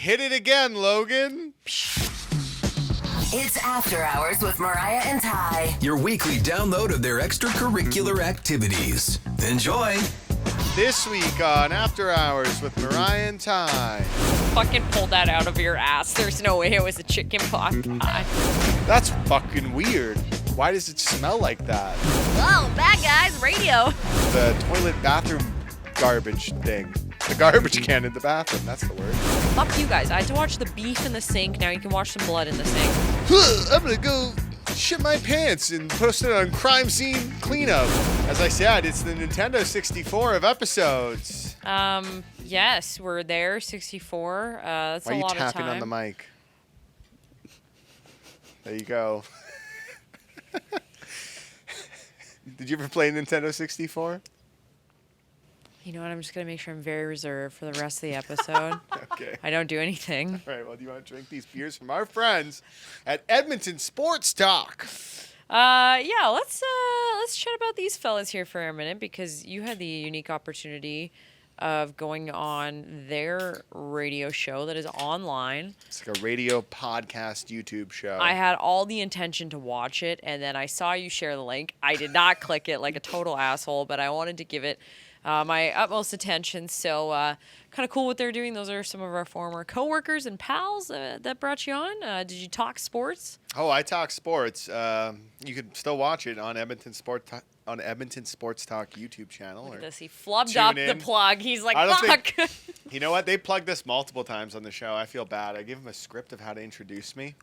Hit it again, Logan. It's After Hours with Mariah and Ty. Your weekly download of their extracurricular activities. Enjoy. This week on After Hours with Mariah and Ty. Fucking pulled that out of your ass. There's no way it was a chicken pot pie. That's fucking weird. Why does it smell like that? Whoa, bad guys, radio. The toilet bathroom garbage thing. The garbage can in the bathroom, that's the word. Fuck you guys. I had to watch the beef in the sink. Now you can watch some blood in the sink. I'm gonna go shit my pants and post it on Crime Scene Cleanup. As I said, it's the Nintendo 64 of episodes. Yes, we're there, 64. That's Why a are you lot of time. tapping on the mic? There you go. Did you ever play Nintendo 64? You know what? I'm just going to make sure I'm very reserved for the rest of the episode. Okay. I don't do anything. All right, well, do you want to drink these beers from our friends at Edmonton Sports Talk? Yeah, let's chat about these fellas here for a minute because you had the unique opportunity of going on their radio show that is online. It's like a radio podcast YouTube show. I had all the intention to watch it, and then I saw you share the link. I did not click it like a total asshole, but I wanted to give it my utmost attention. So kind of cool what they're doing. Those are some of our former coworkers and pals that brought you on. Did you talk sports? Oh, I talk sports. You can still watch it on Edmonton Sports Talk YouTube channel. Look Or at this. He flubbed tune up in. the plug. He's like, I don't fuck. You know what? They plugged this multiple times on the show. I feel bad. I give them a script of how to introduce me.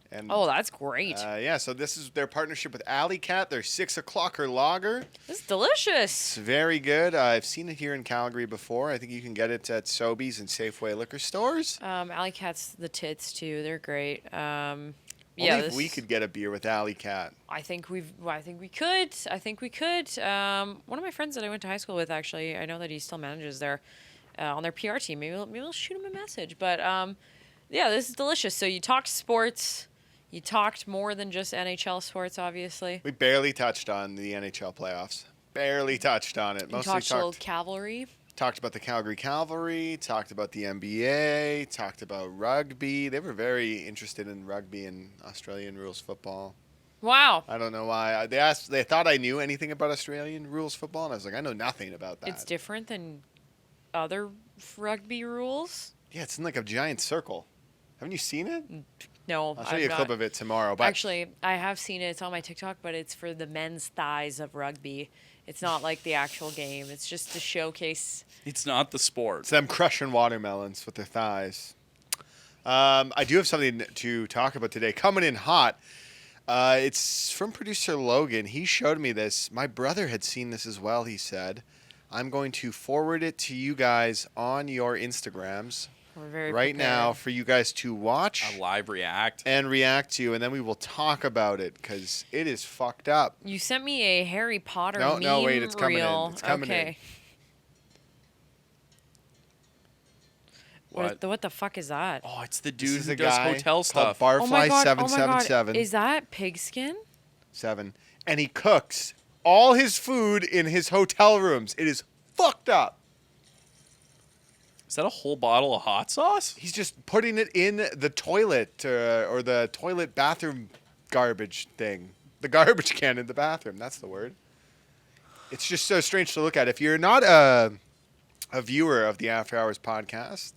And Oh, that's great. yeah, so this is their partnership with Alley Cat. Their 6 o'clocker lager. This is delicious. It's very good. I've seen it here in Calgary before. I think you can get it at Sobeys and Safeway liquor stores. Alley Cat's the tits too. They're great. Only Yeah, if we could get a beer with Alley Cat. I think we could. One of my friends that I went to high school with, actually, I know that he still manages there on their PR team. Maybe we'll shoot him a message. But yeah, this is delicious. So you talked sports. You talked more than just NHL sports, obviously. We barely touched on the NHL playoffs. Barely touched on it. You talked a little cavalry. Talked about the Calgary Cavalry, talked about the NBA, talked about rugby. They were very interested in rugby and Australian rules football. Wow. I don't know why. They thought I knew anything about Australian rules football, and I was like, I know nothing about that. It's different than other rugby rules. Yeah, it's in like a giant circle. Haven't you seen it? No, I'll show you a clip of it tomorrow. But actually, I have seen it. It's on my TikTok, but it's for the men's thighs of rugby. It's not like the actual game. It's just to showcase. It's not the sport. it's them crushing watermelons with their thighs. I do have something to talk about today. Coming in hot. It's from producer Logan. He showed me this. My brother had seen this as well, he said. I'm going to forward it to you guys on your Instagrams. We're very right prepared. now for you guys to watch A live react. and react to, and then we will talk about it because it is fucked up. You sent me a Harry Potter No, meme no, wait, it's coming in. reel. It's coming in. Okay. What the fuck is that? Oh, it's the This dude is who a does guy hotel called stuff. Oh my god! Barfly777. Is that pigskin? 7. And he cooks all his food in his hotel rooms. It is fucked up. Is that a whole bottle of hot sauce? He's just putting it in the toilet or the toilet bathroom garbage thing. The garbage can in the bathroom. That's the word. It's just so strange to look at. If you're not a viewer of the After Hours podcast,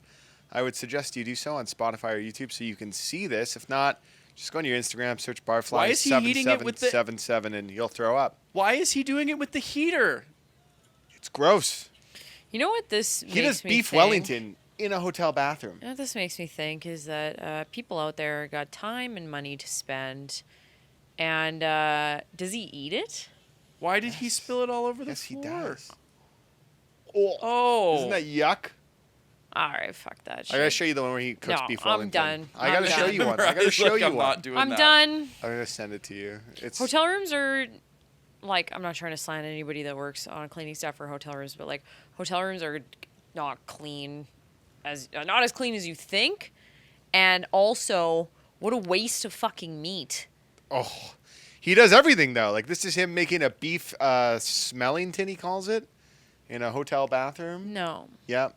I would suggest you do so on Spotify or YouTube so you can see this. If not, just go on your Instagram, search Why is he eating it with the- Barfly7777 and you'll throw up. Why is he doing it with the heater? It's gross. You know what this He makes does me beef think? Wellington in a hotel bathroom. You know what this makes me think is that people out there got time and money to spend, and does he eat it? Why did he spill it all over the Yes, he floor? does. Oh, isn't that yuck? All right, fuck that shit. I gotta show you the one where he cooks No, beef I'm Wellington. done. I gotta I'm show done. you one. I gotta Right, show look, you I'm one. not doing I'm that. done. I'm gonna send it to you. It's Hotel rooms are, like, I'm not trying to slant anybody that works on cleaning staff for hotel rooms, but like hotel rooms are not clean not as clean as you think, and also what a waste of fucking meat. Oh, he does everything though. Like this is him making a beef smellington, he calls it, in a hotel bathroom. No. Yep.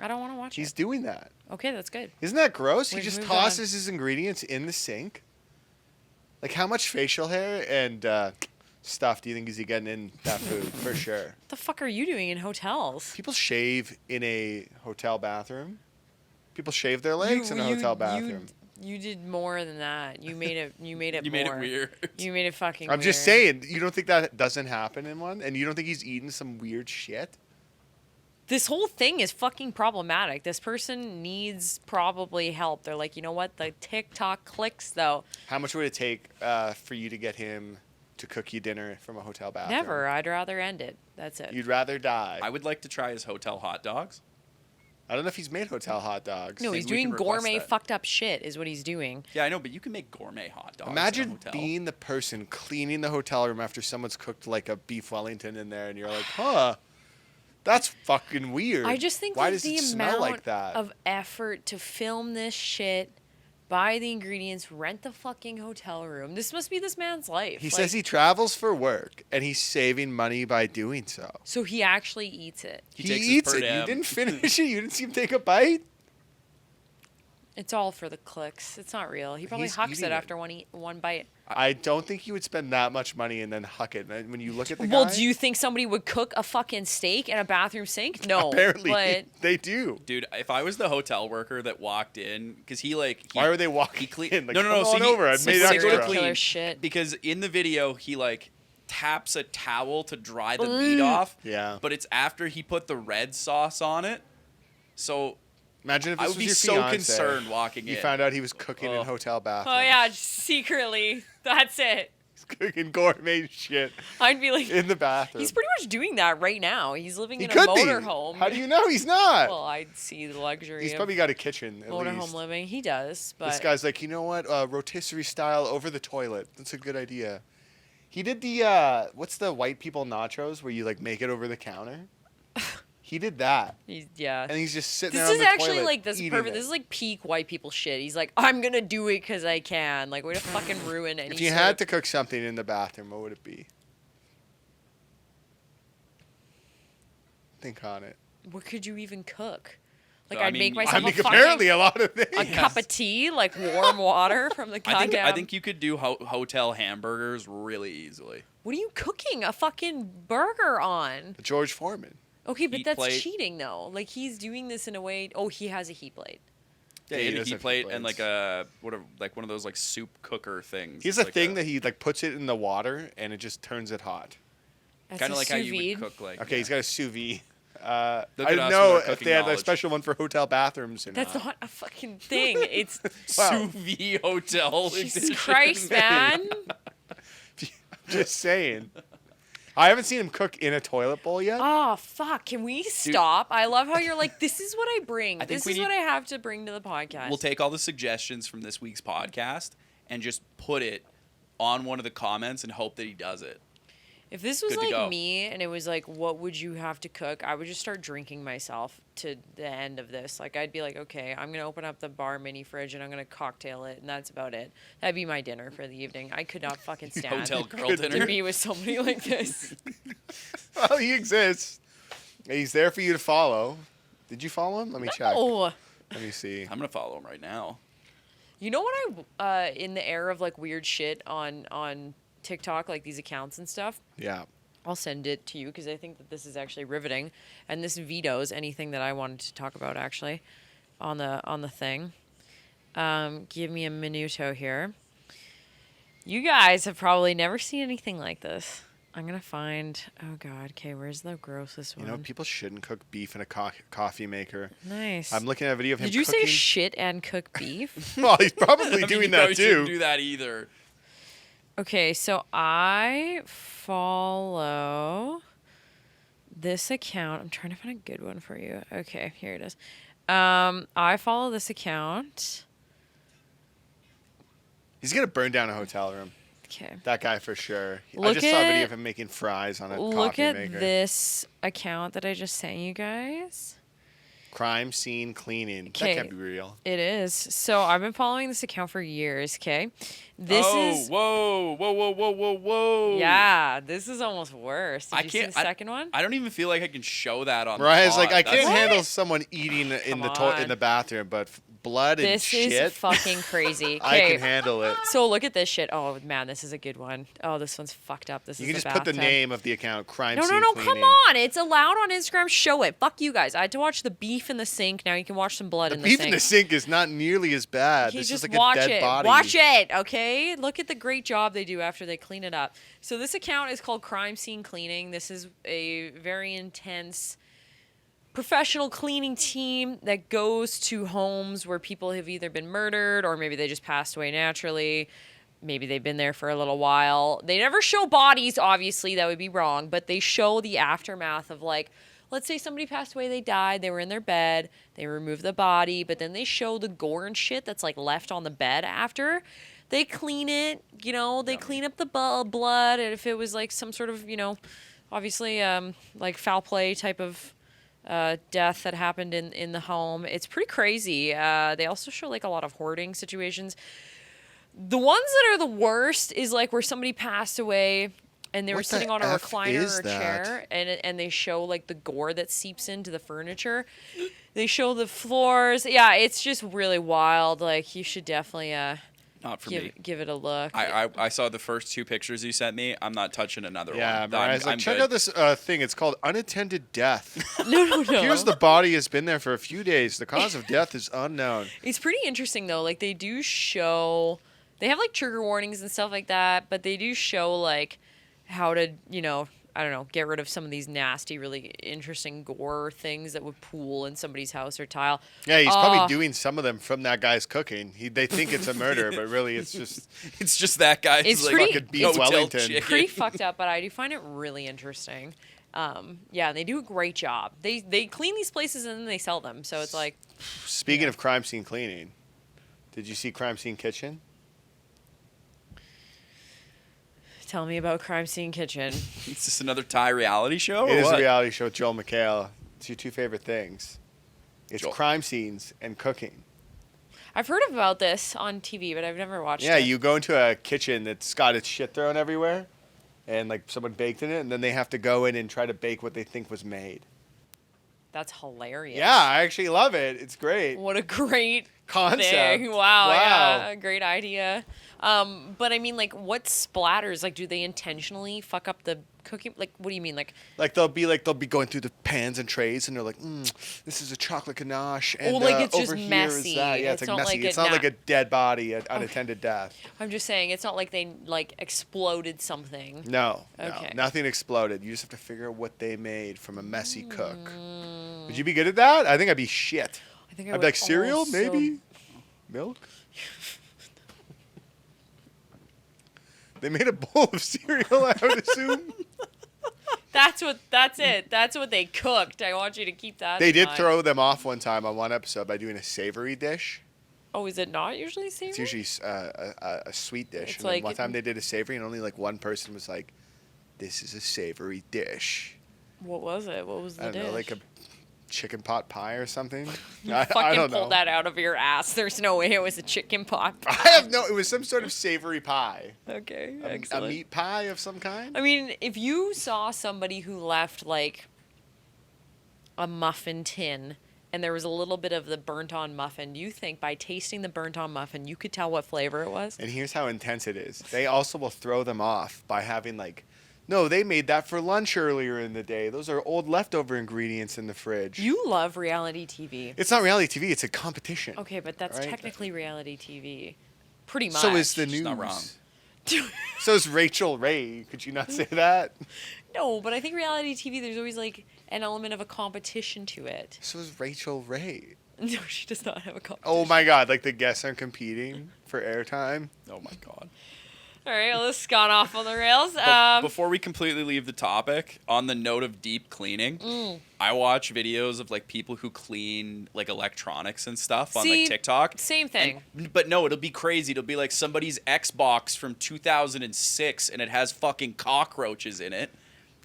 I don't want to watch He's it. doing that. Okay, that's good. Isn't that gross? He We've just moved tosses his ingredients in the sink. Like, how much facial hair and stuff do you think is he getting in that food? For sure. What the fuck are you doing in hotels? People shave in a hotel bathroom. People shave their legs in a hotel bathroom. You did more than that. You made it. You made it. You more. made it weird. You made it fucking. I'm just weird. saying, you don't think that doesn't happen in one? And you don't think he's eating some weird shit? This whole thing is fucking problematic. This person needs probably help. They're like, you know what? The TikTok clicks though. How much would it take for you to get him to cook you dinner from a hotel bathroom? Never. I'd rather end it. That's it. You'd rather die. I would like to try his hotel hot dogs. I don't know if he's made hotel hot dogs. no, Maybe he's we doing can request gourmet that. fucked up shit. Is what he's doing. Yeah, I know, but you can make gourmet hot dogs. in a Imagine hotel. being the person cleaning the hotel room after someone's cooked like a beef Wellington in there, and you're like, huh, that's fucking weird. I just think Why like does the it smell amount like that? of effort to film this shit, buy the ingredients, rent the fucking hotel room. This must be this man's life. He Like, says he travels for work, and he's saving money by doing so. So he actually eats it. He He takes his eats per it. diem. You didn't finish it. You didn't see him take a bite. It's all for the clicks. It's not real. He probably He's hucks eating it it. after one bite. I don't think he would spend that much money and then huck it. And when you look at the Well, guy, do you think somebody would cook a fucking steak in a bathroom sink? No. apparently But they do. Dude, if I was the hotel worker that walked in, because he Why are they walking he cle- in? Like, No, no, no, Come so on he- over. I some made When I go extra. to serial clean, killer shit. because in the video he like taps a towel to dry the meat off. Yeah. But it's after he put the red sauce on it. So Imagine if I this would was be your so fiance. concerned walking You in. found out he was cooking in Oh. hotel bathrooms. Oh yeah, just secretly. That's it. He's cooking gourmet shit I'd be like, in the bathroom. he's pretty much doing that right now. He's living He in a could be. motorhome. How do you know he's not? Well, I'd see the luxury He's of probably got a kitchen at motorhome least. living. He does, but This guy's like, you know what? Rotisserie style over the toilet. That's a good idea. He did the what's the white people nachos where you like make it over the counter? He did that, yeah. and he's just sitting This there on is the actually toilet like this eating perfect. it. This is like peak white people shit. He's like, I'm gonna do it because I can. Like, way to fucking ruin any. If you sort had of- to cook something in the bathroom, what would it be? Think on it. what could you even cook? Like, I I'd mean, make I I myself mean, a apparently fucking a lot of things. a cup of tea, like warm water from the goddamn. I think you could do hotel hamburgers really easily. What are you cooking a fucking burger on? George Foreman. Okay, but Heat that's plate. cheating though. Like he's doing this in a way. Oh, he has a heat plate. Yeah, He he had a does heat have heat plate and plates. like a like one of those like soup cooker things. He has a like thing that he like puts it in the water and it just turns it hot. That's kind a of like how sous you vide. would cook like. Okay, he's got a sous vide. Look I at didn't us know with our if cooking they had a knowledge. special one for hotel bathrooms or That's not. not a fucking thing. It's Wow. sous vide hotel. Jesus edition. Christ, man. Just saying. I haven't seen him cook in a toilet bowl yet. Oh fuck! Can we stop? I love how you're like, this is what I bring. I think This we is need- what I have to bring to the podcast. We'll take all the suggestions from this week's podcast and just put it on one of the comments and hope that he does it. If this was Good to go. like me and it was like, what would you have to cook? I would just start drinking myself to the end of this. Like, I'd be like, okay, I'm going to open up the bar mini fridge and I'm going to cocktail it. And that's about it. That'd be my dinner for the evening. I could not fucking stand Hotel girl Good to dinner. be with somebody like this. Well, he exists. He's there for you to follow. Did you follow him? Let me check. Oh, Let me see. I'm gonna follow him right now. you know what in the era of like weird shit on TikTok, like these accounts and stuff, Yeah. I'll send it to you because I think that this is actually riveting, and this vetoes anything that I wanted to talk about actually on the thing. Give me a minuto here. You guys have probably never seen anything like this. I'm gonna find. Oh God. Okay, where's the grossest You one? know, people shouldn't cook beef in a coffee maker. Nice. I'm looking at a video of him Did you cooking. say shit and cook beef? Well, he's probably I mean, doing you that probably shouldn't too. do that either. Okay, so I follow this account. I'm trying to find a good one for you. Okay, here it is. I follow this account. He's gonna burn down a hotel room. Okay. That guy for sure. I Look just saw a video at- of him making fries on a Look coffee at maker. this account that I just sent you guys. Crime scene cleaning. That Okay. can't be real. It is. So I've been following this account for years, okay? This is whoa. Yeah, this is almost worse. Did I you see can't- the second one? I don't even feel like I can show that on. Mariah's the like, pod. I can't That's- handle someone eating in Come in on. the bathroom, but blood and This shit. is fucking crazy. I Okay. can handle it. So look at this shit. Oh man, this is a good one. Oh, this one's fucked up. This You is can the just put the bathtub. name of the account, crime No, scene no, cleaning. come on. It's allowed on Instagram. Show it. Fuck you guys. I had to watch the beef in the sink. Now you can watch some blood The in the beef sink. in the sink is not nearly as bad. You This just is like watch a dead it. body. Watch it, okay? Look at the great job they do after they clean it up. So this account is called Crime Scene Cleaning. This is a very intense professional cleaning team that goes to homes where people have either been murdered or maybe they just passed away naturally. Maybe they've been there for a little while. They never show bodies, obviously, that would be wrong, but they show the aftermath of, like, let's say somebody passed away, they died, they were in their bed, they removed the body, but then they show the gore and shit that's, like, left on the bed after. They clean it, you know, they clean up the blood, and if it was, like, some sort of, you know, obviously, like, foul play type of death that happened in the home. It's pretty crazy. They also show, like, a lot of hoarding situations. The ones that are the worst is, like, where somebody passed away and they were What the sitting on a F recliner is or a that? chair, and they show, like, the gore that seeps into the furniture. They show the floors. Yeah, it's just really wild. Like, you should definitely Not for me. give it a look. I saw the first 2 pictures you sent me. I'm not touching another Yeah, one. Mariah's like, check out this thing. It's called unattended death. no. Here's the body has been there for a few days. The cause of death is unknown. It's pretty interesting though. Like they do show, they have like trigger warnings and stuff like that, but they do show like how to, you know, I don't know, get rid of some of these nasty, really interesting gore things that would pool in somebody's house or tile. Yeah, he's probably doing some of them from that guy's cooking. They think it's a murder, but really it's just It's just that guy's It's like pretty- fucking beef no-till Wellington. chicken. Pretty fucked up, but I do find it really interesting. Yeah, and they do a great job. They clean these places and then they sell them. So it's like, Speaking of crime scene cleaning, did you see Crime Scene Kitchen? tell me about Crime Scene Kitchen. It's just another Thai reality show. It or is what? a reality show with Joel McHale. It's your 2 favorite things. It's Joel. crime scenes and cooking. I've heard about this on TV, but I've never watched Yeah, it. you go into a kitchen that's got its shit thrown everywhere, and like someone baked in it, and then they have to go in and try to bake what they think was made. That's hilarious. Yeah, I actually love it. It's great. What a great Concept. thing. Wow, Wow. yeah, great idea. But I mean, like, what splatters? Like, do they intentionally fuck up the cooking? Like, what do you mean? Like, Like they'll be going through the pans and trays, and they're like, this is a chocolate ganache, and like, it's over just here is messy. that. Yeah, It's it's not like messy. like It's it not na- like a dead body, an unattended death. I'm just saying, it's not like they, like, exploded something. No, Okay. no, nothing exploded. You just have to figure out what they made from a messy cook. Mm. Would you be good at that? I think I'd be shit. I think I'd would be like cereal, also- maybe milk. They made a bowl of cereal, I would assume. That's it. That's what they cooked. I want you to keep that They in did mind. throw them off one time on one episode by doing a savory dish. Oh, is it not usually savory? It's usually a sweet dish. It's And then like- one time they did a savory, and only like one person was like, "This is a savory dish." What was it? What was the I don't dish? know, like a chicken pot pie or something. You I fucking don't pulled know. that out of your ass. There's no way it was a chicken pot. I have no. It was some sort of savory pie. Okay, A excellent. meat pie of some kind. I mean, if you saw somebody who left like a muffin tin and there was a little bit of the burnt on muffin, you think by tasting the burnt on muffin you could tell what flavor it was? And here's how intense it is. They also will throw them off by having like, no, they made that for lunch earlier in the day. Those are old leftover ingredients in the fridge. You love reality TV. It's not reality TV. It's a competition. Okay, but that's Right. technically reality TV. Pretty much. So is the news. She's not wrong. So is Rachel Ray. Could you not say that? No, but I think reality TV, there's always like an element of a competition to it. So is Rachel Ray. No, she does not have a competition. Oh my God! Like the guests are competing for airtime. Oh my god. All right, well, this has gone off on the rails. Before we completely leave the topic, on the note of deep cleaning, I watch videos of like people who clean like electronics and stuff on See, like TikTok. same thing. But no, it'll be crazy. It'll be like somebody's Xbox from 2006 and it has fucking cockroaches in it.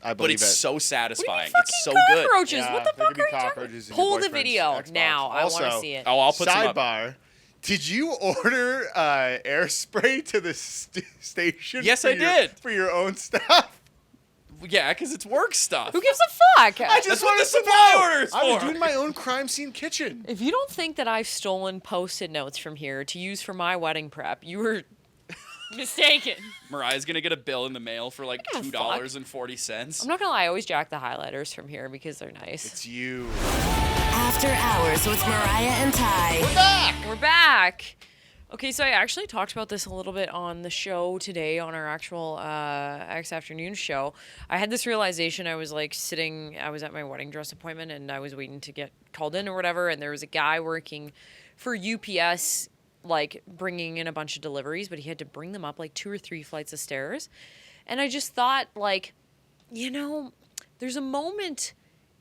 I But believe it's it. so satisfying. Fucking It's so good. cockroaches. Yeah, What the there fuck could be are you talking? cockroaches in your Pull the boyfriend's video Xbox. now. I want to Also, see it. Oh, I'll put some up. Sidebar. Did you order air spray to the station? Yes, for I your- did. For your own stuff? Yeah, because it's work stuff. Who gives a fuck? I just That's what wanted the to supply know. order is I was for. doing my own crime scene kitchen. If you don't think that I've stolen Post-it notes from here to use for my wedding prep, you were mistaken. Mariah's gonna get a bill in the mail for like I don't $2.40. I'm not gonna lie, I always jack the highlighters from here because they're nice. It's you. After Hours with Mariah and Ty. We're back. Okay, so I actually talked about this a little bit on the show today, on our actual X Afternoon show. I had this realization. I was at my wedding dress appointment, and I was waiting to get called in or whatever, and there was a guy working for UPS, like, bringing in a bunch of deliveries, but he had to bring them up, like, 2 or 3 flights of stairs. And I just thought, like, there's a moment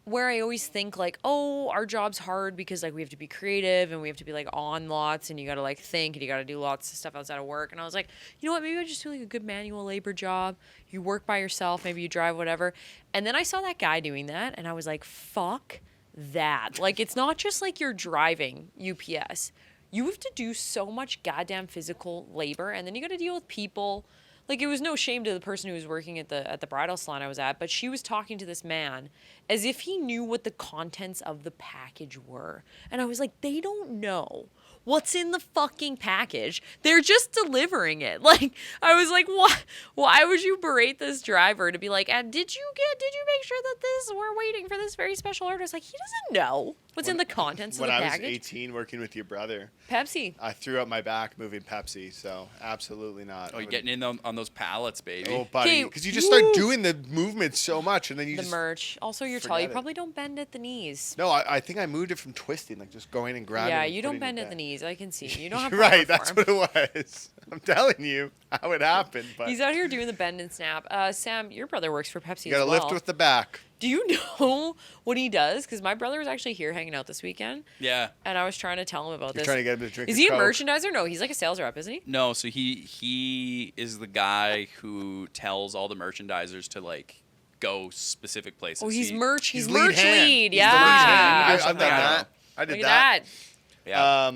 where I always think like, oh, our job's hard because like we have to be creative and we have to be like on lots and you got to like think and you got to do lots of stuff outside of work. And I was like, you know what, maybe I just do like a good manual labor job. You work by yourself, maybe you drive, whatever. And then I saw that guy doing that and I was like, fuck that. Like, it's not just like you're driving UPS. You have to do so much goddamn physical labor, and then you got to deal with people. Like, it was no shame to the person who was working at the bridal salon I was at, but she was talking to this man as if he knew what the contents of the package were. And I was like, they don't know what's in the fucking package. They're just delivering it. Like, I was like, what? Why would you berate this driver to be like, did you make sure that we're waiting for this very special order? It's like, he doesn't know what's in the contents of the When I package. was 18 working with your brother, Pepsi. I threw up my back moving Pepsi, so absolutely not. Oh, you're getting in on those pallets, baby. Oh, buddy, Okay, because you just start doing the movement so much, and then you The just... merch. Also, your tall. You forget it. probably don't bend at the knees. No, I think I moved it from twisting, like just going and grabbing. Yeah, and you don't putting it bend at back. the knees. I can see. You don't have You're right, proper that's form. what it was. I'm telling you how it happened, but He's out here doing the bend and snap. Sam, your brother works for Pepsi you gotta as well. lift with the back. Do you know what he does? Because my brother was actually here hanging out this weekend, Yeah. and I was trying to tell him about You're this. trying to get him to drink Is a he a Coke. merchandiser? No, he's like a sales rep, isn't he? No, so he is the guy who tells all the merchandisers to like go specific places. Oh, he's He- merch. He's lead merch hand. lead. He's the lead hand. Yeah. I've done I don't that. know. I did Look at that. Yeah.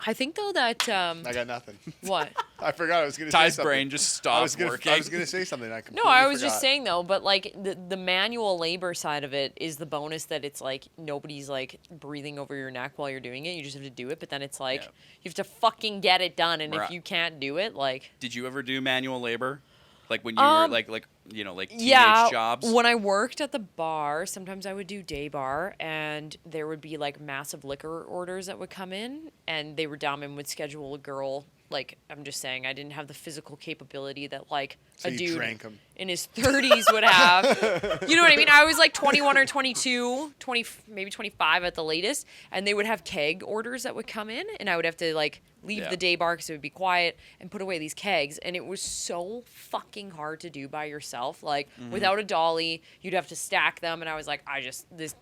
I think though that I got nothing. what? I forgot I was gonna say Ty's something. brain just I stopped was gonna, working. I was gonna say something. I No, completely I was just forgot. saying though, but like the manual labor side of it is the bonus that it's like nobody's like breathing over your neck while you're doing it. You just have to do it, but then it's like Yeah. you have to fucking get it done, and if Right. you can't do it, like Did you ever do manual labor? Like when you were like teenage yeah, jobs? when I worked at the bar, sometimes I would do day bar, and there would be like massive liquor orders that would come in, and they were dumb and would schedule a girl. Like, I'm just saying, I didn't have the physical capability that like So a you dude drank 'em. in his 30s would have. You know what I mean? I was like 21 or 22, 20, maybe 25 at the latest, and they would have keg orders that would come in, and I would have to like leave Yeah. the day bar because it would be quiet and put away these kegs, and it was so fucking hard to do by yourself. Like, without a dolly, you'd have to stack them, and I was like,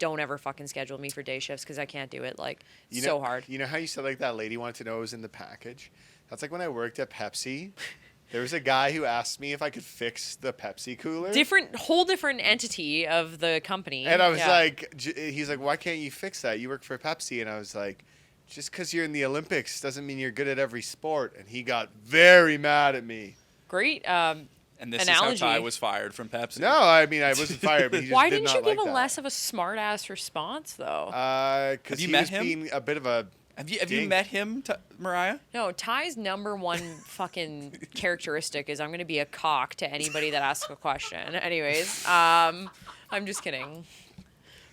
don't ever fucking schedule me for day shifts because I can't do it. Like, so hard. You know how you said like that lady wanted to know what was in the package? That's like when I worked at Pepsi. There was a guy who asked me if I could fix the Pepsi cooler. Whole different entity of the company. And I was Yeah. like, he's like, why can't you fix that? You work for Pepsi. And I was like, just because you're in the Olympics doesn't mean you're good at every sport. And he got very mad at me. Great. and this analogy. is how Ty was fired from Pepsi. No, I mean, I wasn't fired, but he just Why did didn't not you give like a that. less of a smart ass response though? Because you he met was him? being a bit of a Have you dink. met him, Mariah? No, Ty's number one fucking characteristic is I'm gonna be a cock to anybody that asks a question. Anyways, I'm just kidding.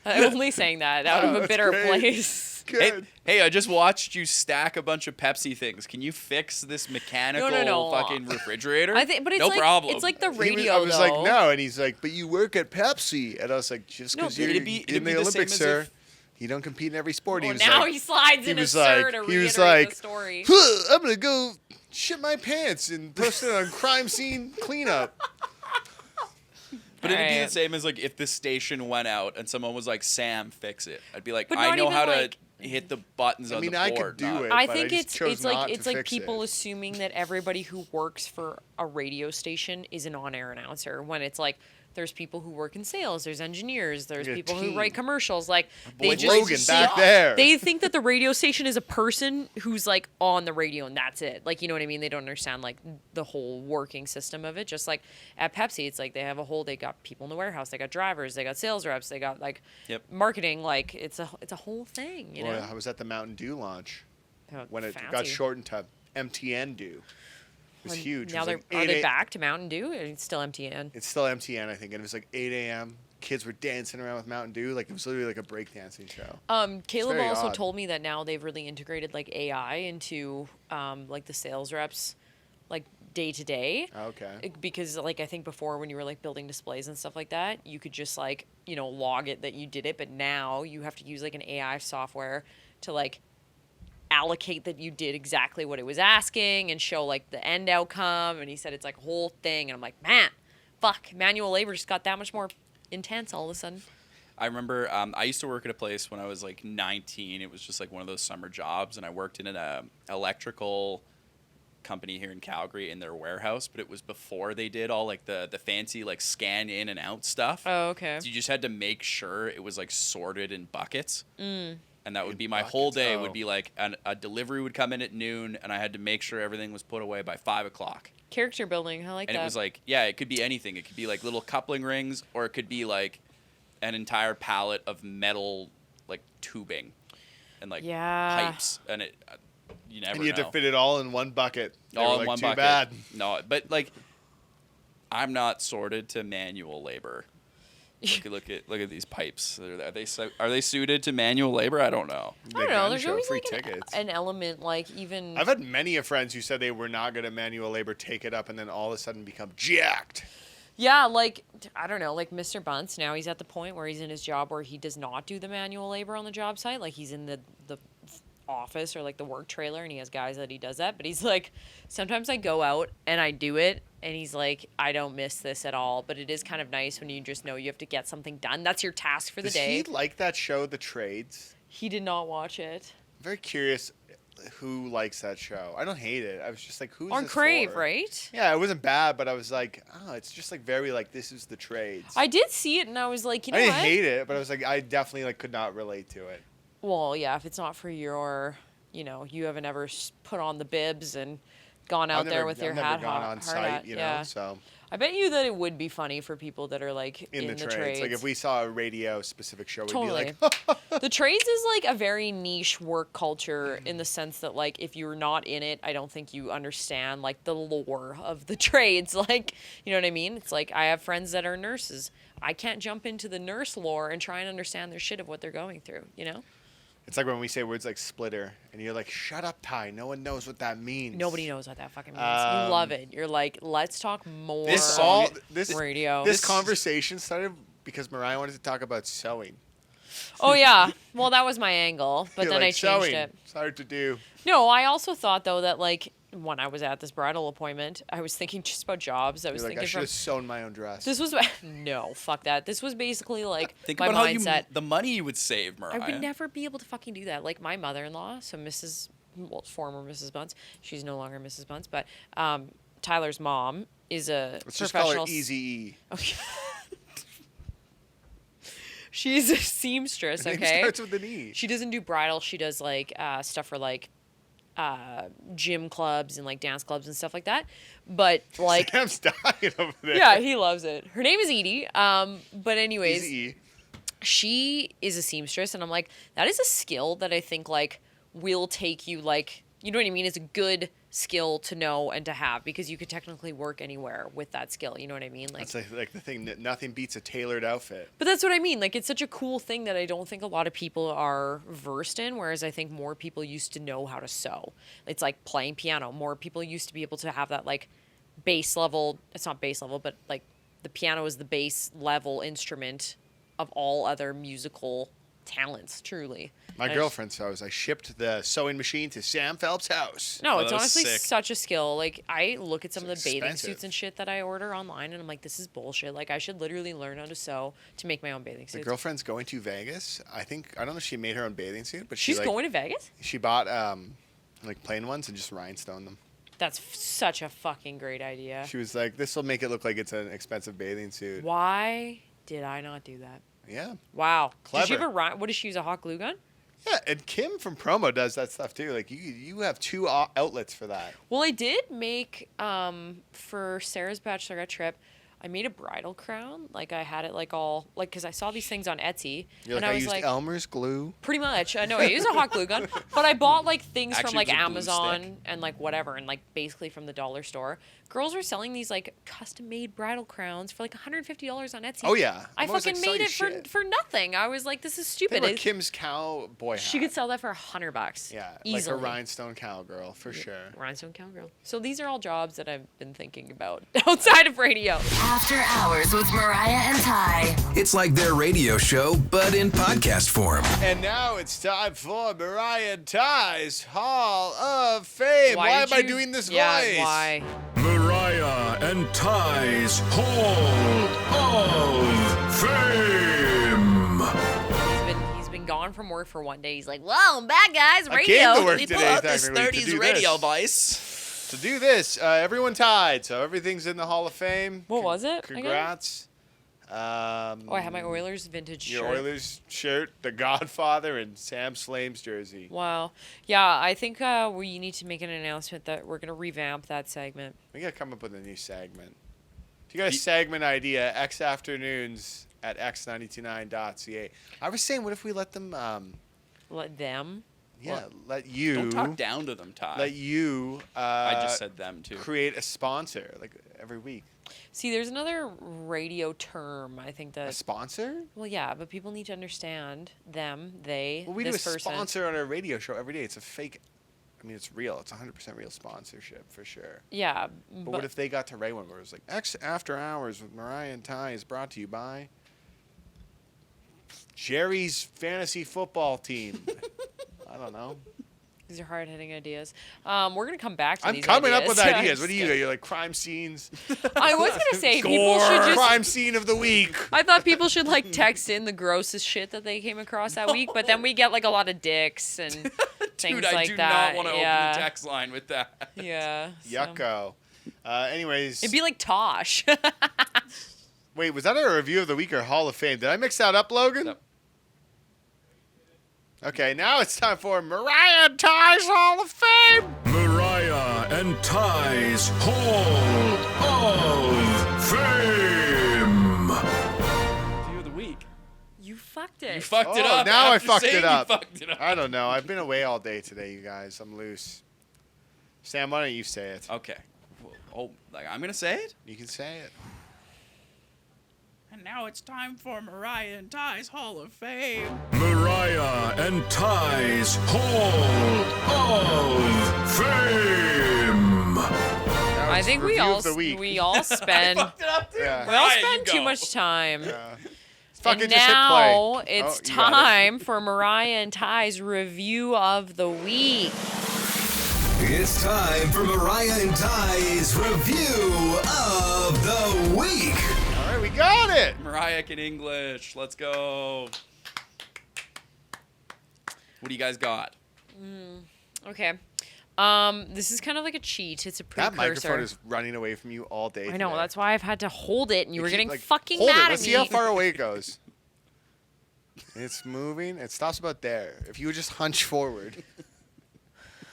I'm only saying that out of a That's bitter great. place. Good. Hey, I just watched you stack a bunch of Pepsi things. Can you fix this mechanical No. fucking refrigerator? I think, but it's no like problem. it's like the He radio. I was though. like, no. And he's like, but you work at Pepsi. And I was like, just No, because but you're it'd be in the the same Olympics, as sir. if- You don't compete in every sport. Oh, he was now like, he slides he in a was sir like- to he was reiterate like, the story. "Huh, I'm going to go shit my pants and post it on crime scene cleanup. But it'd be Alright. the same as like if the station went out and someone was like, "Sam, fix it." I'd be like, But "I not know even how to like- hit the buttons on the board. I could do not- it. I but think just chose it's like not it's to like fix people it. assuming that everybody who works for a radio station is an on-air announcer when it's like there's people who work in sales, there's engineers, there's Yeah, people who team. write commercials. Like Boy they just Logan back there. They think that the radio station is a person who's like on the radio and that's it. Like, you know what I mean? They don't understand like the whole working system of it. Just like at Pepsi, it's like they got people in the warehouse, they got drivers, they got sales reps, they got like Yep. marketing. Like it's a whole thing, you know? Well, I was at the Mountain Dew launch Oh, when it got fancy. shortened to MTN Dew. It was And huge. It Now was they're like are 8 they a- back to Mountain Dew? Or it's still MTN. It's still MTN, I think, and it was like 8 a.m. Kids were dancing around with Mountain Dew, like it was literally like a breakdancing show. Caleb very also odd. told me that now they've really integrated like AI into like the sales reps, like day to day. Okay. Because like I think before when you were like building displays and stuff like that, you could just like log it that you did it, but now you have to use like an AI software to like allocate that you did exactly what it was asking and show like the end outcome. And he said it's like a whole thing, and I'm like, man, fuck, manual labor just got that much more intense all of a sudden. I remember I used to work at a place when I was like 19. It was just like one of those summer jobs, and I worked in an electrical company here in Calgary in their warehouse, but it was before they did all like the fancy like scan in and out stuff. Oh, okay. So you just had to make sure it was like sorted in buckets. And that would In be my whole buckets, day oh. would be like a delivery would come in at noon, and I had to make sure everything was put away by 5 o'clock. Character building, I like And that. it was like, yeah, it could be anything. It could be like little coupling rings, or it could be like an entire pallet of metal like tubing and like Yeah. pipes. And it you never And you had know. to fit it all in one bucket. They all were in like, one too bucket. bad. No, but like I'm not sorted to manual labor. Look at these pipes. Are they suited to manual labor? I don't know. I don't know. There's show always free like tickets. an element, like even. I've had many of friends who said they were not going to manual labor, take it up, and then all of a sudden become jacked. Yeah, like I don't know, like Mr. Bunce. Now he's at the point where he's in his job where he does not do the manual labor on the job site. Like he's in the office or like the work trailer, and he has guys that he does that. But he's like, sometimes I go out and I do it, and he's like, I don't miss this at all. But it is kind of nice when you just know you have to get something done. That's your task for the Does day. he like that show, The Trades? He did not watch it. I'm very curious who likes that show. I don't hate it. I was just like, who's On this Crave, for? right? Yeah, it wasn't bad, but I was like, oh, it's just like very like this is The Trades. I did see it, and I was like, you know I didn't what? hate it, but I was like, I definitely like could not relate to it. Well, yeah, if it's not for your, you haven't ever put on the bibs and gone out I've there never- with your I've hat never gone hard on at, site, yeah. so I bet you that it would be funny for people that are like in the trades. trades. Like if we saw a radio specific show, we'd Totally. be like, The trades is like a very niche work culture in the sense that like if you're not in it, I don't think you understand like the lore of the trades. Like, you know what I mean? It's like I have friends that are nurses. I can't jump into the nurse lore and try and understand their shit of what they're going through, you know? it's like when we say words like splitter, and you're like, shut up, Ty. No one knows what that means. Nobody knows what that fucking means. You love it. You're like, let's talk more This radio. This conversation started because Mariah wanted to talk about sewing. Oh yeah. Well, that was my angle, but You're then like, I changed sewing. it. It's hard to do. No, I also thought though that like when I was at this bridal appointment, I was thinking just about jobs. I was You're like, I thinking should from have sewn my own dress. this was no, fuck that. This was basically like Think my about mindset. the money you would save, I Mariah. would never be able to fucking do that. Like my mother-in-law, so former Mrs. Bunce. She's no longer Mrs. Bunce, but Tyler's mom is a Let's just call her professional. Easy E. Okay. She's a seamstress. Her name Okay. starts with an E. She doesn't do bridal. She does like stuff for like gym clubs and like dance clubs and stuff like that. But like, Sam's dying over there. yeah, he loves it. Her name is Edie. But anyways, Easy E. she is a seamstress, and I'm like, that is a skill that I think like will take you like, you know what I mean? It's a good skill to know and to have because you could technically work anywhere with that skill. You know what I mean? Like, That's like the thing that nothing beats a tailored outfit. but that's what I mean. Like, it's such a cool thing that I don't think a lot of people are versed in, whereas I think more people used to know how to sew. It's like playing piano. More people used to be able to have that, like, base level. It's not base level, but, like, the piano is the base level instrument of all other musical talents, truly. My girlfriend sews. I shipped the sewing machine to Sam Phelps' house. No, Oh, it's that was honestly sick. such a skill. Like, I look at some of It's the bathing expensive. suits and shit that I order online, and I'm like, this is bullshit. Like, I should literally learn how to sew to make my own bathing The suits. girlfriend's going to Vegas. I don't know if she made her own bathing suit, but She's she going to Vegas? She bought like plain ones and just rhinestoned them. That's such a fucking great idea. She was like, "This will make it look like it's an expensive bathing suit." Why did I not do that? Yeah, Wow. Did she Clever. have a what does she use, a hot glue gun? yeah. And Kim from Promo does that stuff too. Like you have two outlets for that. Well, I did make for Sarah's bachelorette trip. I made a bridal crown. Like, I had it like all like because I saw these things on Etsy, You're and like, I I was used like, Elmer's glue. pretty much. I know I use a hot glue gun, but I bought like things from Actually, like it was a glue Amazon stick. and like whatever, and like basically from the dollar store. Girls were selling these like custom made bridal crowns for like $150 on Etsy. Oh yeah, I I'm always fucking like, sell made your it shit. for nothing. I was like, this is Think stupid. about Kim's cowboy hat. She could sell that for $100. Yeah, easily. like a rhinestone cowgirl for sure. Rhinestone cowgirl. So these are all jobs that I've been thinking about outside of radio. After Hours with Mariah and Ty. It's like their radio show, but in podcast form. And now it's time for Mariah and Ty's Hall of Fame. Why am did I you- doing this yeah, voice? Why? Mariah and Ty's Hall of Fame. He's been gone from work for one day. He's like, "Whoa, I'm back, guys. I Radio." came to work They today pull out this technically to 30s do radio this. vice. To do this, everyone tied, so everything's in the Hall of Fame. What was it again? Congrats. Oh, I have my Oilers vintage Your shirt. Oilers shirt, The Godfather, and Sam Slame's jersey. Wow. Yeah, I think we need to make an announcement that we're gonna revamp that segment. We gotta come up with a new segment. If you got a segment idea, xafternoons at x929.ca. I was saying, what if we let them, Let them. let you, Don't talk down to them, Ty. let you, I just said them too. create a sponsor like every week. See, there's another radio term. I think A that. sponsor? Well, yeah, but people need to understand them, they, Well, we do this a person. sponsor on our radio show every day. It's a fake. I mean, it's real. It's 100% real sponsorship for sure. Yeah, But what if they got to write one where it was like X After Hours with Mariah and Ty is brought to you by Jerry's fantasy football team? I don't know. these are hard-hitting ideas. We're gonna come back to I'm these coming up ideas. with ideas. What do you got? You're like crime scenes. I was gonna say people should just. Crime scene of the week. I thought people should like text in the grossest shit that they came across that week, but then we get like a lot of dicks and things Dude, I like do that. not want to yeah. open the text line with that. Yeah. so- Yucko. Anyways, It'd be like Tosh. wait, was that a review of the week or Hall of Fame? Did I mix that up, Logan? No. Okay, now it's time for Mariah and Ty's Hall of Fame. Mariah and Ty's Hall of Fame. Review of the week. You fucked it. You fucked it Oh, up. now I after fucked saying it you up. fucked it up. I don't know. I've been away all day today, you guys. I'm loose. Sam, why don't you say it? Okay. Oh, like I'm gonna say it. You can say it. And now it's time for Mariah and Ty's Hall of Fame. Mariah and Ty's Hall of Fame. Now I it's think we review all of the week. we all spend Fucked it up too. Yeah. we all Mariah, you spend too go. much time. Fucking And just hit now play. it's Oh, you got it. time for Mariah and Ty's review of the week. It's time for Mariah and Ty's review of the week. All right, we got it. Mariah can English. Let's go. What do you guys got? Okay. This is kind of like a cheat. It's a That precursor. microphone is running away from you all day. I know. today. That's why I've had to hold it, and you were keep, getting like, fucking hold mad it. at Let's me. see how far away it goes. It's moving. It stops about there. If you would just hunch forward.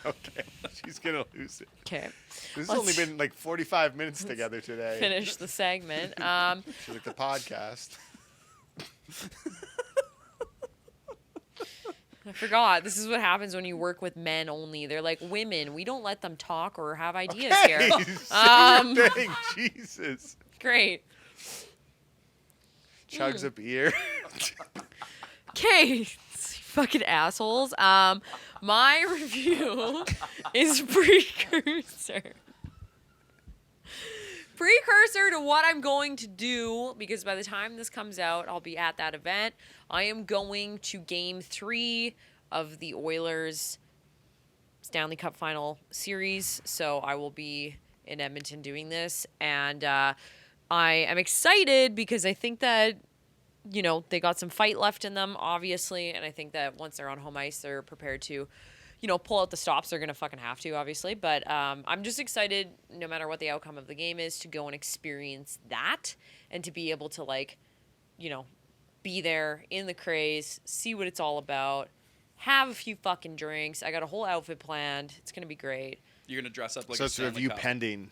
Okay, she's gonna lose it. Okay. This has Let's only been like 45 minutes together today. finish the segment. She's like the podcast. I forgot. This is what happens when you work with men only. They're like women. We don't let them talk or have ideas Hey, here. say your thing. Jesus. Great. Chugs a beer. Okay, fucking assholes. My review is precursor. precursor to what I'm going to do, because by the time this comes out, I'll be at that event. I am going to Game 3 of the Oilers Stanley Cup Final Series, so I will be in Edmonton doing this, and I am excited because I think that, you know, they got some fight left in them, obviously, and I think that once they're on home ice, they're prepared to, you know, pull out the stops. They're going to fucking have to, obviously. But I'm just excited, no matter what the outcome of the game is, to go and experience that and to be able to, like, you know, be there in the craze, see what it's all about, have a few fucking drinks. I got a whole outfit planned. It's going to be great. You're going to dress up like So a it's Stanley review Cup. pending.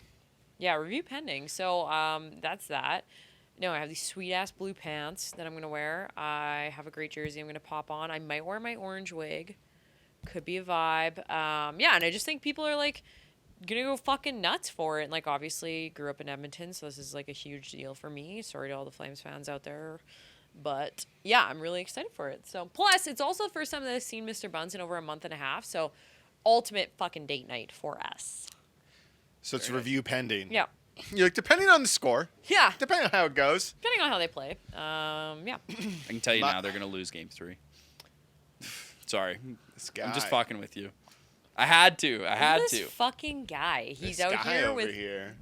Yeah, review pending. So that's that. No, I have these sweet-ass blue pants that I'm going to wear. I have a great jersey I'm going to pop on. I might wear my orange wig. Could be a vibe. Yeah, and I just think people are, like, going to go fucking nuts for it. And, like, obviously grew up in Edmonton, so this is, like, a huge deal for me. Sorry to all the Flames fans out there. But, yeah, I'm really excited for it. So, plus, it's also the first time that I've seen Mr. Buns in over a month and a half. So, ultimate fucking date night for us. So it's review pending. Yeah. You're like, depending on the score, Yeah. depending on how it goes. Depending on how they play. Yeah. I can tell you now they're going to lose Game 3. Sorry. This guy. I'm just fucking with you. I had to. This fucking guy. He's out guy here over with. here.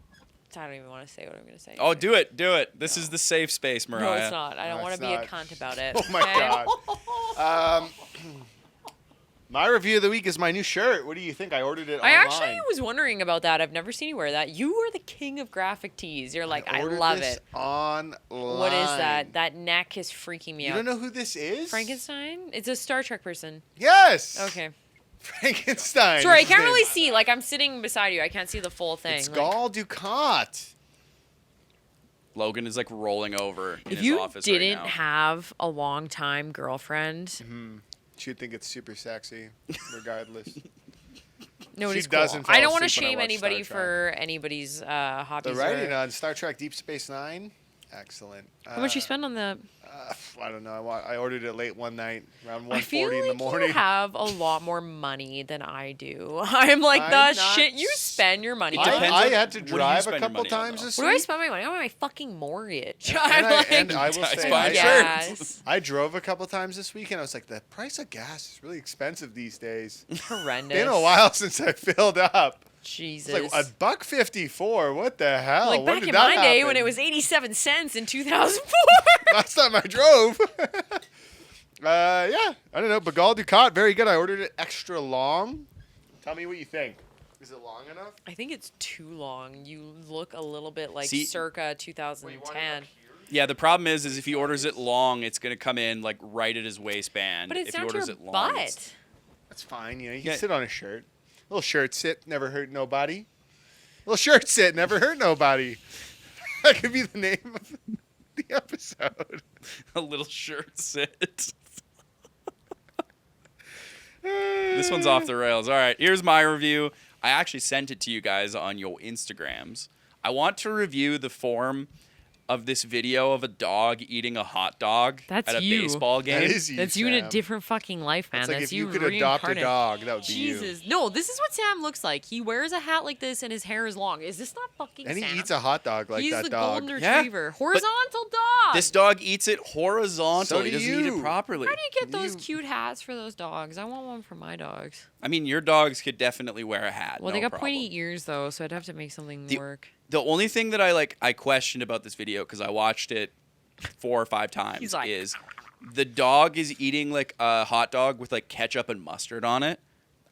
I don't even want to say what I'm going to say. Oh, do it. Do it. This is the safe space, Mariah. No, it's not. I don't No, want it's to be a not. cunt about it. Oh, my okay? God. My review of the week is my new shirt. What do you think? I ordered it I online. actually was wondering about that. I've never seen you wear that. You are the king of graphic tees. You're like, I ordered love this it. Online. What is that? That neck is freaking me You out. don't know who this is? Frankenstein? It's a Star Trek person. Yes. Okay. Frankenstein. Sorry, I is can't his really name. see. Like, I'm sitting beside you. I can't see the full thing. It's Like, Gall Ducat. Logan is like rolling over in if his you office didn't right now. have a long-time girlfriend, Mm-hmm. She'd think it's super sexy, regardless. nobody's She cool. doesn't fall I don't want to asleep when I shame watch Star anybody Trek. for anybody's hobbies. The writing or- on Star Trek Deep Space Nine, excellent. How much you spend on that? I don't know. I ordered it late one night, around I feel 1:40 like in the morning. you have a lot more money than I do. I'm like I'm the not shit you spend your money It on. depends I on- had to what do you drive a spend your couple money on, times though? this What do I week. spend my money on? My fucking mortgage. And I'm I, like, and I will Guys say, buy I, yes. I drove a couple times this week, and I was like, the price of gas is really expensive these days. Horrendous. Been a while since I filled up. Jesus. It's like $1.54. What the hell? Like When back did in that my day when happen? it was 87 cents in 2004. Last time I drove. Yeah, I don't know. Bagal Ducat, very good. I ordered it extra long. Tell me what you think. Is it long enough? I think it's too long. You look a little bit like See- circa 2010. Yeah, the problem is if he orders it long, it's gonna come in like right at his waistband. But it's if he down to orders your it long, it's- butt. That's fine. You know, you Yeah. can sit on a shirt. Little shirt sit, never hurt nobody. Little shirt sit, never hurt nobody. That could be the name of the episode. a little shirt sit. This one's off the rails. All right, here's my review. I actually sent it to you guys on your Instagrams. I want to review the form of this video of a dog eating a hot dog That's at a you. baseball game. That is you, That's you in a Sam. different fucking life, man. It's like That's if you could adopt a reincarnate. dog, that would be Jesus. you. No, this is what Sam looks like. He wears a hat like this and his hair is long. Is this not fucking And Sam? he eats a hot dog like He's that the dog. golden Yeah, retriever. Horizontal dog. This dog eats it horizontal. So He do doesn't eat you. it properly. How do you get those You- cute hats for those dogs? I want one for my dogs. I mean, your dogs could definitely wear a hat. Well, no they got problem. pointy ears though, so I'd have to make something The- work. The only thing that I questioned about this video because I watched it 4 or 5 times He's like- is the dog is eating like a hot dog with like ketchup and mustard on it.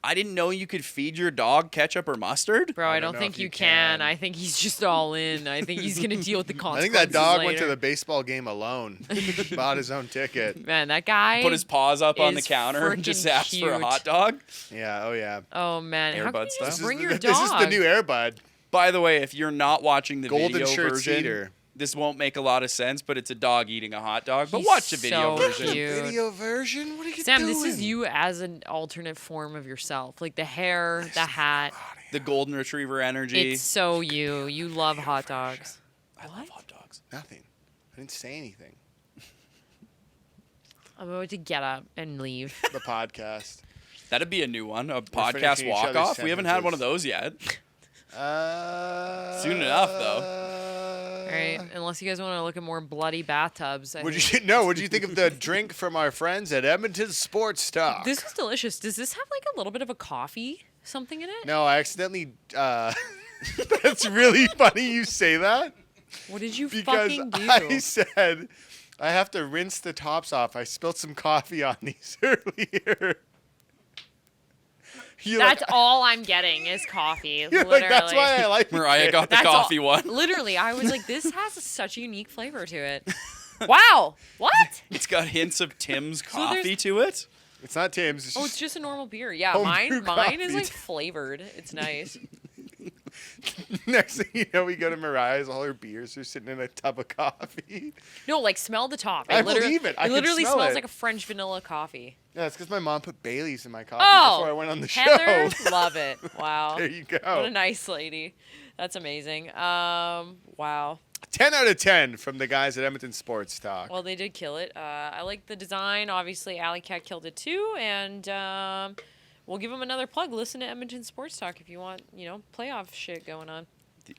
I didn't know you could feed your dog ketchup or mustard. Bro, I don't don't know think if you you can. can. I think he's just all in. I think he's gonna deal with the I consequences. think that dog went later. to the baseball game alone. Bought his own ticket. Man, that guy. Put his paws up on the is counter and just freaking asked for a cute. hot dog. Yeah, oh yeah. Oh man, how Airbud can you stuff. just This bring your dog? This is the new Airbud. By the way, if you're not watching the Golden video shirt version, cedar. this won't make a lot of sense, but it's a dog eating a hot dog. But He's watch the video so version. cute. Dude. Video version? What are you Sam, doing? this is you as an alternate form of yourself. Like the hair, the hat. The golden retriever energy. It's so you. You love hot dogs. I love hot dogs. Nothing. I didn't say anything. I'm about to get up and leave. The podcast. That'd be a new one, a podcast finishing each other's walk-off. We haven't had one of sentences. those yet. Soon Soon enough, though. right. Unless you guys want to look at more bloody bathtubs. What'd you think of the drink from our friends at Edmonton Sports Talk? This is delicious. Does this have like a little bit of a coffee something in it? No, I accidentally. That's really funny you say that. What did you Because fucking do? I said I have to rinse the tops off. I spilled some coffee on these earlier. That's all I'm getting is coffee. You're Literally. like, that's why I like Mariah it. got the That's coffee all, one. Literally, I was like, this has such a unique flavor to it. Wow. What? It's got hints of Tim's So there's- coffee to it. It's not Tim's. It's Oh, just it's just a normal beer. Yeah, Homebrew mine is coffee. like flavored. It's nice. next thing you know, we go to Mariah's. All her beers are sitting in a tub of coffee. No, like smell the top. I believe it. I It can literally smell smells it. like a French vanilla coffee. Yeah, it's because my mom put Bailey's in my coffee Oh, before I went on the Heather, show. love it. Wow. There you What go. a nice lady. That's amazing. Wow. 10 out of 10 from the guys at Edmonton Sports Talk. Well, they did kill it. I like the design. Obviously, Alley Cat killed it too. And we'll give them another plug. Listen to Edmonton Sports Talk if you want, playoff shit going on.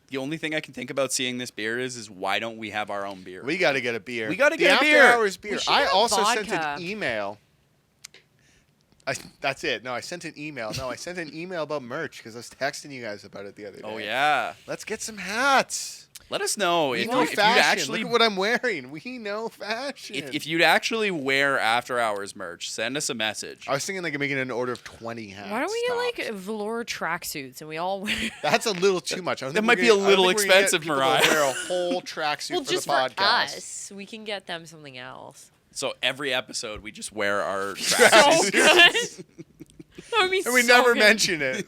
The only thing I can think about seeing this beer is why don't we have our own beer? We got to get a beer. We gotta The get a after beer. hours beer. We should I have also sent vodka. an email. That's it. No, I sent an email. No, I sent an email about merch because I was texting you guys about it the other day. Oh yeah. Let's get some hats. Let us know We if know you'd fashion. actually Look at what I'm wearing. We know fashion. if you'd actually wear after hours merch, send us a message. I was thinking like making an order of 20 hats. Why don't we tops. get like velour tracksuits and we all wear? That's a little too much. I don't That think might we're be a gonna- I don't little think we're gonna get expensive, people to Mariah. Wear a whole tracksuit Well, for just the for podcast. us, we can get them something else. So every episode we just wear our So tracksuits. good. That would be And we so never good. mention it.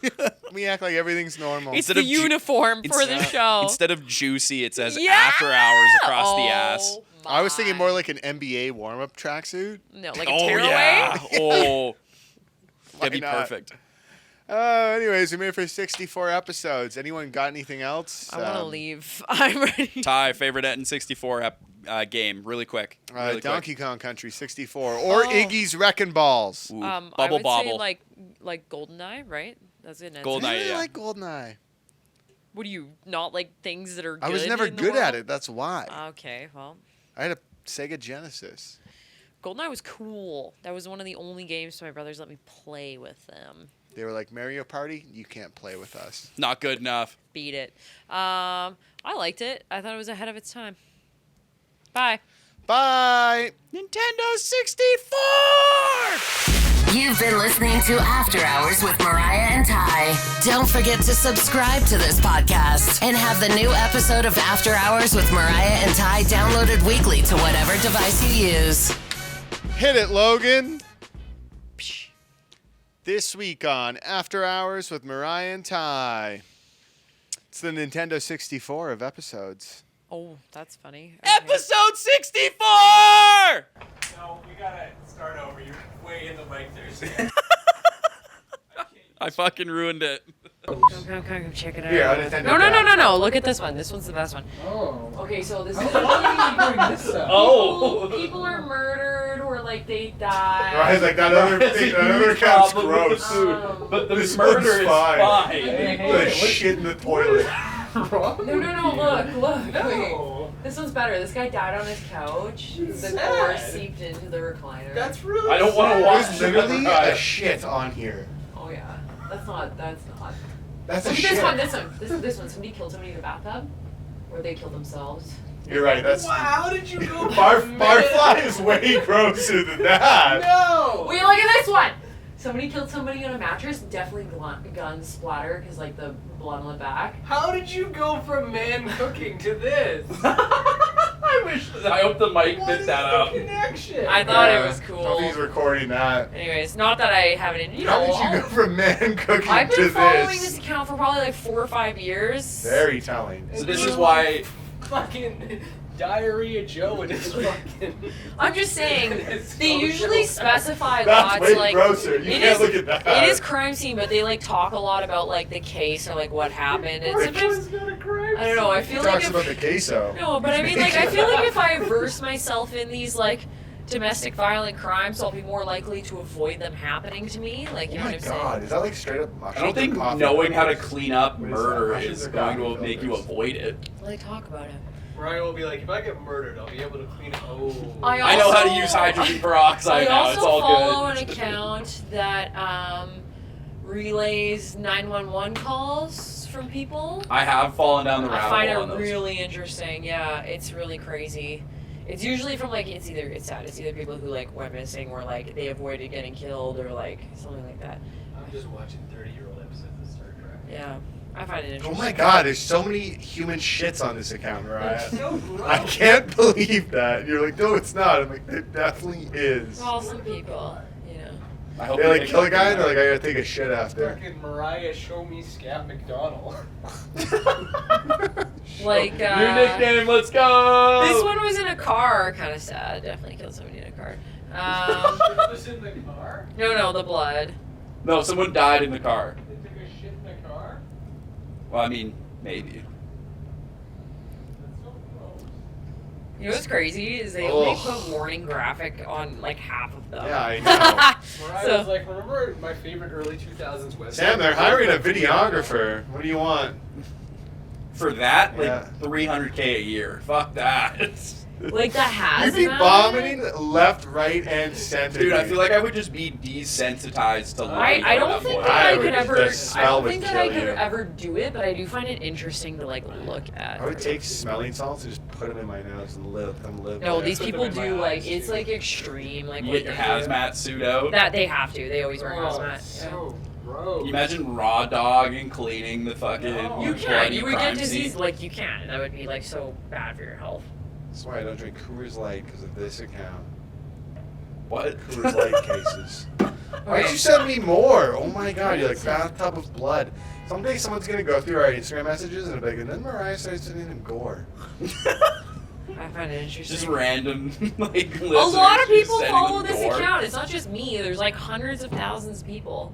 We act like everything's normal. It's Instead the of ju- uniform for the show. Instead of juicy, it says Yeah! after hours across the ass. Oh, I was thinking more my. like an NBA warm-up tracksuit. No, like a Oh tearaway. yeah. Oh. That'd be not? perfect. Anyways, we made it for 64 episodes. Anyone got anything else? I want to leave. I'm ready. Ty, favorite N64 game, really quick. Really Donkey quick. Kong Country 64 or Oh. Iggy's Wrecking Balls. Ooh, I Bubble would Bobble. say like GoldenEye, right? That's it. Goldeneye. I really yeah. like GoldenEye. What do you not like things that are? I was good never in the good at world? it. That's why. Okay, well, I had a Sega Genesis. GoldenEye was cool. That was one of the only games my brothers let me play with them. They were like, Mario Party, you can't play with us. Not good enough. Beat it. I liked it. I thought it was ahead of its time. Bye. Bye. Nintendo 64! You've been listening to After Hours with Mariah and Ty. Don't forget to subscribe to this podcast and have the new episode of After Hours with Mariah and Ty downloaded weekly to whatever device you use. Hit it, Logan. This week on After Hours with Mariah and Ty. It's the Nintendo 64 of episodes. Oh, that's funny. Episode 64! No, we gotta start over. You're way in the mic there, Stan. I fucking ruined it. Come check it out. Here, on Nintendo No. Look at this one. This one's the best one. Oh. Okay, so this is Oh. people are murdered or like they die. Right, like that other thing, that other count's gross. But the This murder one's is fine. fine. The shit in the toilet. wrong? No, look. No. Wait. This one's better. This guy died on his couch. The sad. gore seeped into the recliner. That's really I don't want to sad. watch There's the literally Mariah. a shit on here. Oh yeah. That's not. That's a Look shit. at this one. Somebody killed somebody in the bathtub, or they killed themselves. You're right. That's Wow, how did you go Barfly is way grosser than that. No! Wait, look at this one. Somebody killed somebody on a mattress. Definitely gun splatter because like the blood on the back. How did you go from man cooking to this? I hope the mic What bit is that the out. connection? I thought it was cool. Nobody's recording that. Anyways, not that I haven't. How did you go from man cooking I've to been following this? this account for probably like 4 or 5 years. Very telling. So this is why Fucking Diarrhea Joe and his fucking. I'm just saying, It's they so usually gross. specify That's lots way like grosser. You it can't is- look at that. It is crime scene, but they like talk a lot about like the case or like what happened. And sometimes not a crime I don't know. I He feel like talks about the queso. no, but I mean like I feel like if I verse myself in these like domestic violent crimes, I'll be more likely to avoid them happening to me. Like you Oh know my what I'm god, saying? is that like straight up mushrooms? I don't think and coffee? knowing how to clean up What is that? murder Mushrooms is or going coffee to make you filters? avoid it. Well, they talk about it. Mariah will be like, if I get murdered, I'll be able to clean it. Oh. I know how to use hydrogen peroxide I now. also It's all follow good. an account that relays 911 calls from people. I have fallen down the I rabbit find hole it on those. really interesting. Yeah, it's really crazy. It's usually from like it's sad. It's either people who like went missing or like they avoided getting killed or like something like that. I'm just watching 30-year-old episodes of Star Trek. Yeah, I find it Oh interesting. my God, there's so many human shits on this account, Mariah. It's so gross. I can't believe that. And you're like, no, it's not. I'm like, it definitely is. Well, some people, you know. I hope They you like pick kill up a guy and on they're that. like, I gotta take a shit after. Fucking Mariah, show me Scat McDonald. Like New nickname, let's go! this one was in a car, kind of sad. Definitely killed somebody in a car. It was in the car? No, the blood. No, someone died in the car. They took a shit in the car? Well, I mean, maybe. That's so gross. You know what's crazy is they only Ugh. put warning graphic on like half of them. Yeah, I know. Mariah So- was like, remember my favorite early 2000s website? Sam, they're hiring a videographer. What do you want? For that, like Yeah. $300K a year. Fuck that. Like the hazmat. You'd be vomiting left, right, and center. Dude, I feel like I would just be desensitized to light. I at don't that think point. that I would could just- ever. the I smell don't would think that I kill could you. ever do it, but I do find it interesting to like look at. I would take smelling salts and just put them in my nose and live. No, there. these Put them people in my do like eyes, it's too. like extreme. Like You what get your they do. hazmat suit out. That they have to. They always wear Oh, hazmat. it's Yeah. so gross. Can you imagine raw dog and cleaning the fucking No. You can. bloody You would crime get disease. scene? Like you can. That would be like so bad for your health. That's why I don't drink Coors Light because of this account. What? Coors Light cases. Why'd you send me more? Oh my God, you're like bathtub of blood. Someday someone's gonna go through our Instagram messages and be like, and then Mariah starts sending him gore. I find it interesting. Just random, like, a lot of listeners people sending follow them this gore. account. It's not just me. There's like hundreds of thousands of people.